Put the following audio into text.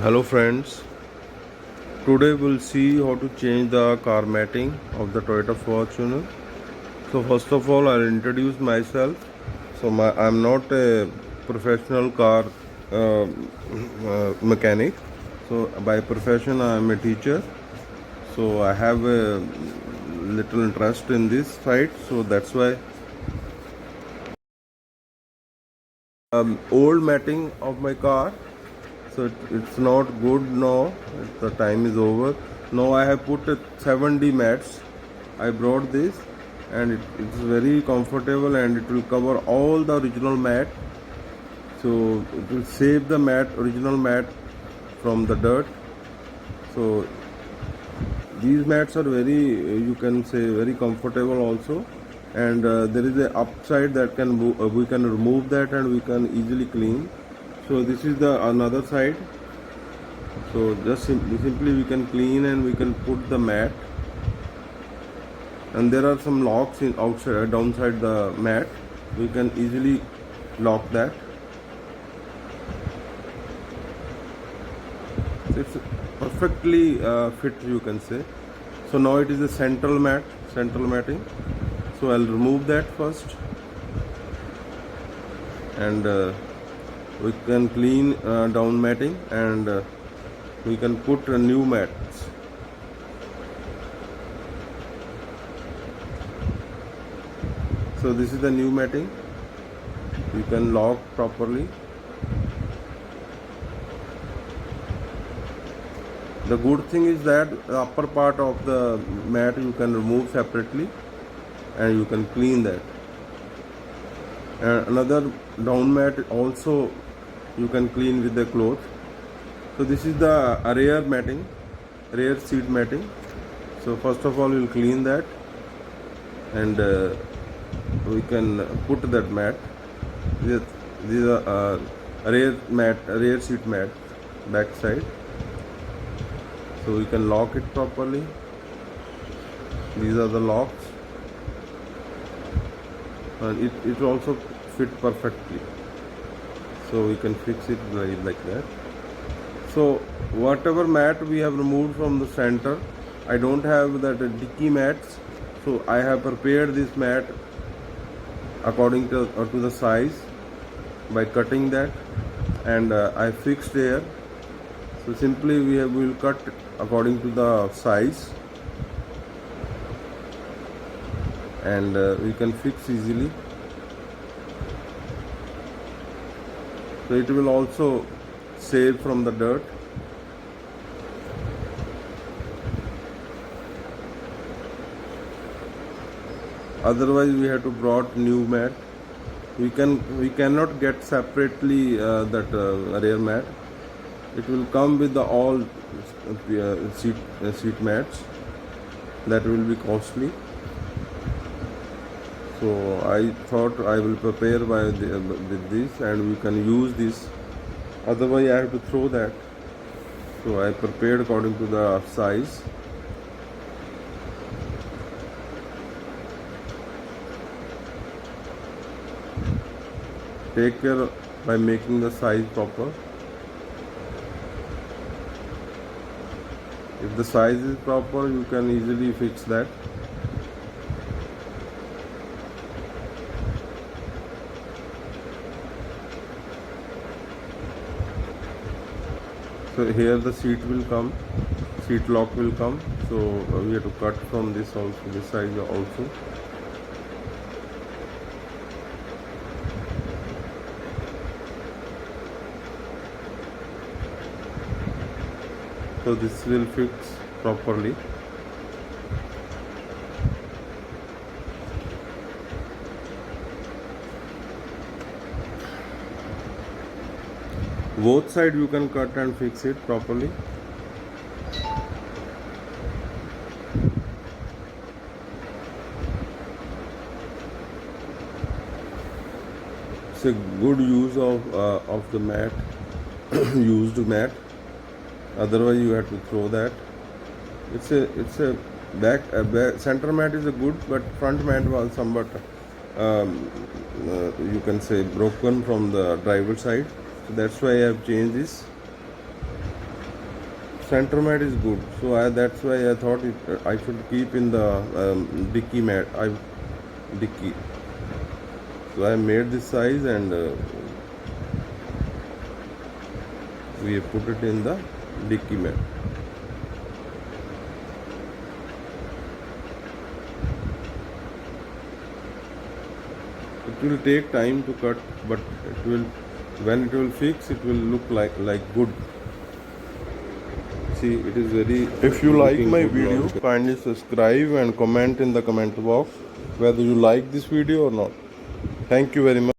Hello friends, today we'll see how to change the car matting of the Toyota Fortuner. So first of all, I'll introduce myself. I'm not a professional car mechanic. So by profession I'm a teacher. So I have a little interest in this side. So that's why old matting of my car. So it's not good now. The time is over. Now I have put 7D mats. I brought this and it's very comfortable and it will cover all the original mat. So it will save the original mat from the dirt. So these mats are very, you can say, very comfortable also. And there is a upside that we can remove that and we can easily clean. So this is the another side. So just simply we can clean and we can put the mat, and there are some locks in outside downside the mat. We can easily lock that. It's perfectly fit, you can say. So now it is a central matting. So I'll remove that first, and we can clean down matting, and we can put new mats. So this is the new matting. You can lock properly. The good thing is that the upper part of the mat you can remove separately and you can clean that. And another down mat also you can clean with the cloth. So this is the rear seat matting. So first of all we'll clean that, and we can put that mat. These are rear seat mat, back side. So we can lock it properly. These are the locks, and it also fit perfectly. So we can fix it like that. So whatever mat we have removed from the center, I don't have that dicky mats. So I have prepared this mat according to the size by cutting that, and I fixed here. So simply we will cut according to the size, and we can fix easily. So it will also save from the dirt. Otherwise we have to brought new mat. We cannot get separately that rear mat. It will come with the all seat mats. That will be costly. So I thought I will prepare with this, and we can use this. Otherwise I have to throw that. So I prepared according to the size. Take care by making the size proper. If the size is proper, you can easily fix that. So here the seat lock will come. So we have to cut from this side also. So this will fix properly. Both sides you can cut and fix it properly. It's a good use of the mat, used mat. Otherwise you have to throw that. It's a back center mat is a good, but front mat was somewhat you can say broken from the driver side. So that's why I have changed this. center mat is good, so that's why I thought I should keep in the dicky mat. Dicky. So I made this size and we have put it in the dicky mat. It will take time to cut, but it will, when it will fix, it will look like good. See, it is very. If you like my video, kindly subscribe and comment in the comment box whether you like this video or not. Thank you very much.